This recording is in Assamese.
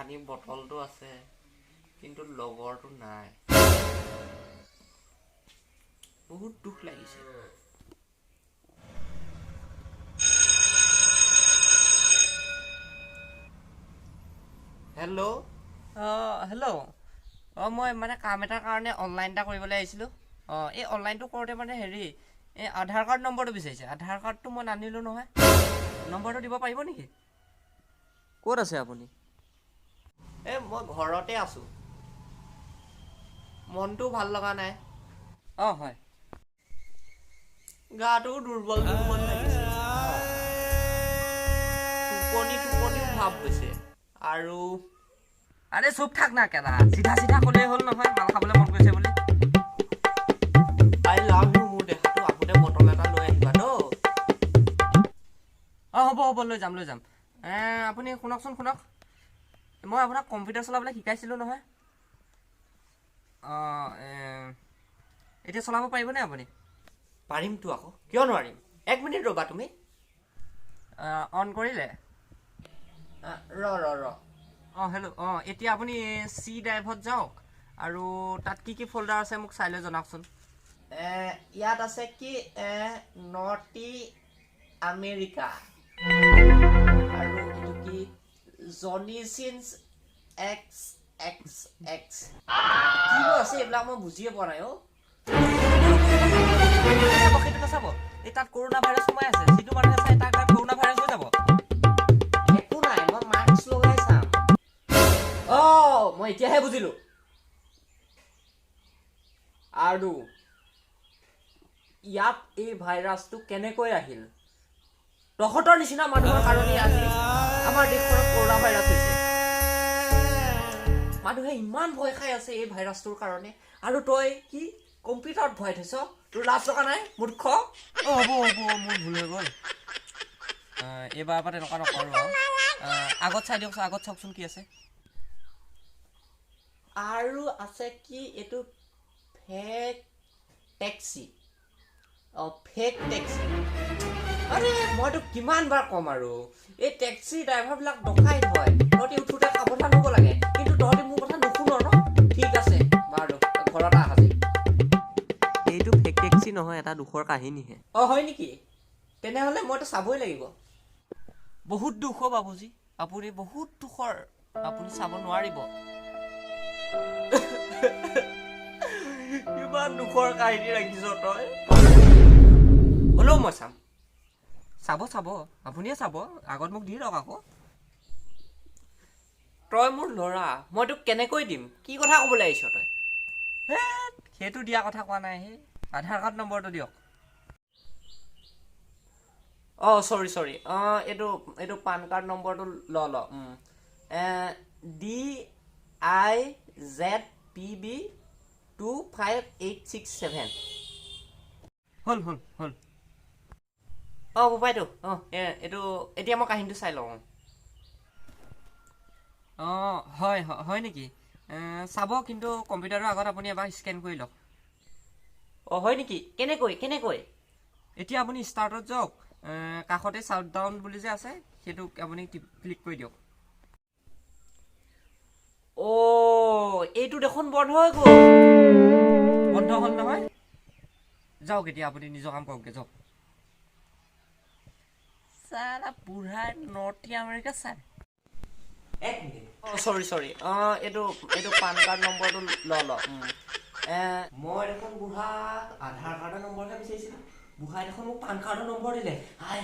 পানী বটলটো আছে কিন্তু লগৰটো নাই বহুত দুখ লাগিছে হেল্ল' হেল্ল' মই মানে কাম এটাৰ কাৰণে অনলাইন এটা কৰিবলৈ আহিছিলোঁ এই অনলাইনটো কৰোঁতে মানে হেৰি এই আধাৰ কাৰ্ড নম্বৰটো বিচাৰিছে আধাৰ কাৰ্ডটো মই নানিলোঁ নহয় নম্বৰটো দিব পাৰিব নেকি ক'ত আছে আপুনি মই ঘৰতে আছোঁ মনটো ভাল লগা নাই হয় গাটো দুৰ্বল দুৰ্বল লাগিছে টোপনি ভাৱ হৈছে আৰু আৰে চুপ থাক না কেলা চিধা চিধা ক'লেই হ'ল নহয় মাল খাবলৈ মন গৈছে বুলি আই লাভ ইউ মোৰ দেহাটো আহোঁতে বটল এটা লৈ আহিবা হ'ব লৈ যাম আপুনি শুনক মই আপোনাক কম্পিউটাৰ চলাবলৈ শিকাইছিলোঁ নহয় এতিয়া চলাব পাৰিবনে আপুনি পাৰিমতো আকৌ কিয় নোৱাৰিম 1 মিনিট ৰ'বা তুমি অন কৰিলে ৰ হেল্ল' এতিয়া আপুনি চি ড্ৰাইভত যাওক আৰু তাত কি ফ'ল্ডাৰ আছে মোক চাই লৈ জনাওকচোন ইয়াত আছে কি নৰ্থ আমেৰিকা আৰু এইটো কি জনি চিনছ XXX কিনো আছে এইবিলাক মই বুজিয়ে পোৱা নাই সেইটো নাচাব এই তাত কৰোণা ভাইৰাছ সোমাই আছে যিটো মানুহে চাই তাত কৰোণা ভাইৰাছ হৈ যাব একো নাই মই মাস্ক লগাই চাম মই এতিয়াহে বুজিলো আৰু ইয়াত এই ভাইৰাছটো কেনেকৈ আহিল তহঁতৰ নিচিনা মানুহৰ কাৰণে আজি আমাৰ দেশখনত কৰোণা ভাইৰাছ হৈছে মানুহে ইমান ভয় খাই আছে এই ভাইৰাছটোৰ কাৰণে আৰু তই কি কম্পিউটাৰত ভয় থৈছ তোৰ লাজ লগা নাই মূৰ্খ হ'ব মোৰ ভুল হৈ গ'ল এইবাৰ পৰা তেনেকুৱা নকৰোঁ আগত চাই দিয়কচোন আগত চাওকচোন কি আছে আৰু আছে কি এইটো ফেক টেক্সি ফেক টেক্সি আৰে মইতো কিমান বাৰ ক'ম আৰু এই টেক্সি ড্ৰাইভাৰবিলাক ডকাইত হয় তহঁতি উঠোঁতে সাৱধান হ'ব লাগে কিন্তু তহঁতি মোৰ কথা নুশুন ন ঠিক আছে বাৰু ঘৰত আহ আজি এইটো ফেক টেক্সি নহয় এটা দুখৰ কাহিনীহে হয় নেকি তেনেহ'লে মইতো চাবই লাগিব বহুত দুখ বাবুজী আপুনি বহুত দুখৰ আপুনি চাব নোৱাৰিব ইমান দুখৰ কাহিনী ৰাখিছ তই হ'লেও মই চাব আপুনিয়ে চাব আগত মোক দি লওক আকৌ তই মোৰ ল'ৰা মই তোক কেনেকৈ দিম কি কথা ক'বলৈ আহিছ তই সেইটো দিয়া কথা কোৱা নাই সেই আধাৰ কাৰ্ড নম্বৰটো দিয়ক চৰি এইটো পান কাৰ্ড নম্বৰটো ল DIZPB 25867 হ'ল বোপাইটো এইটো এতিয়া মই কাহিনীটো চাই লওঁ হয় নেকি চাব কিন্তু কম্পিউটাৰৰ আগত আপুনি এবাৰ স্কেন কৰি লওক হয় নেকি কেনেকৈ এতিয়া আপুনি ষ্টাৰ্টত যাওক কাষতে শ্বাট ডাউন বুলি যে আছে সেইটো আপুনি ক্লিক কৰি দিয়ক এইটো দেখোন বন্ধ হৈ গ'ল বন্ধ হ'ল নহয় যাওক এতিয়া আপুনি নিজৰ কাম কৰকগৈ যাওক চালা বুঢ়া নৰ্থ আমেৰিকা চাই 1 মিনিট চৰি এইটো পান কাৰ্ড নম্বৰটো ল মই দেখোন বুঢ়া আধাৰ কাৰ্ডৰ নম্বৰহে বিচাৰিছিলোঁ বুঢ়াই দেখোন মোক পান কাৰ্ডৰ নম্বৰ দিলে হাই